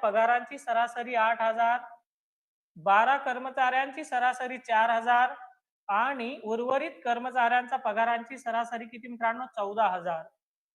पगारांची सरासरी 8,000, 12 कर्मचाऱ्यांची सरासरी 4,000 आणि उर्वरित कर्मचाऱ्यांचा पगारांची सरासरी किती मित्रांनो 14,000.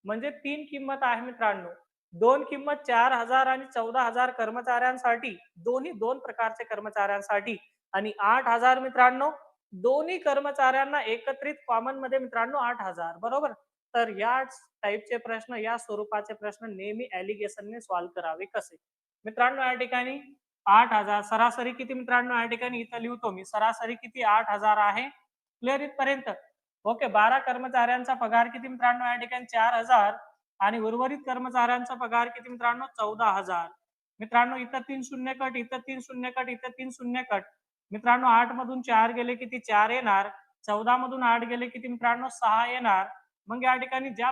म्हणजे तीन किंमत आहे मित्रांनो. दोन किंमत 4,000 आणि 14,000 कर्मचाऱ्यांसाठी, दोन्ही दोन प्रकारचे कर्मचाऱ्यांसाठी, आणि 8,000 मित्रांनो दोन्ही कर्मचाऱ्यांना एकत्रित कॉमन मध्ये मित्रांनो 8,000. बरोबर. तर या टाईपचे प्रश्न, या स्वरूपाचे प्रश्न नेहमी ऍलिगेशनने सॉल्व्ह करावे कसे. मित्रांनो या ठिकाणी 8,000 सरासरी किती मित्रांनो, या ठिकाणी इथं लिहितो मी, सरासरी किती 8,000 आहे. क्लिअर इथपर्यंत. ओके. 12 कर्मचाऱ्यांचा पगार किती मित्रांनो, या ठिकाणी 4,000 आणि उर्वरित कर्मचाऱ्यांचा पगार किती मित्रांनो 14,000. मित्रांनो इथं 3 शून्य कट, इथं 3 शून्य कट, इथं 3 शून्य कट. मित्रांनो 8 मधून 4 गेले किती 4 येणार. 14 मधून 8 गेले किती मित्रांनो 6 येणार. मग या ठिकाणी ज्या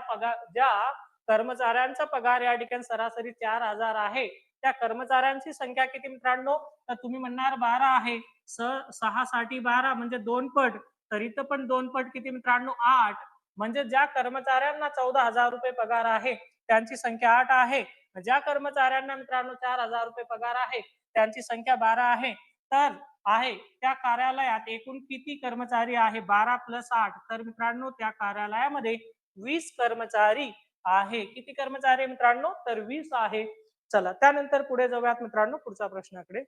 कर्मचाऱ्यांचा पगार या ठिकाणी सरासरी 4,000 आहे, त्या कर्मचाऱ्यांची संख्या किती मित्रांनो, तर तुम्ही म्हणणार 12 आहे. 6 साठी 12 म्हणजे 2 पट. तर इथं पण 2 पट किती मित्रांनो 8. म्हणजे ज्या कर्मचाऱ्यांना 14,000 रुपये पगार आहे त्यांची संख्या 8 आहे. ज्या कर्मचाऱ्यांना मित्रांनो 4,000 रुपये पगार आहे त्यांची संख्या 12 आहे. तर आहे त्या कार्यालयात एकूण किती कर्मचारी आहे, 12 प्लस 8. तर मित्रांनो त्या कार्यालयामध्ये 20 कर्मचारी आहे. किती कर्मचारी मित्रांनो, तर 20 आहे. चला त्यानंतर पुढे जाऊयात मित्रांनो पुढच्या प्रश्नाकडे.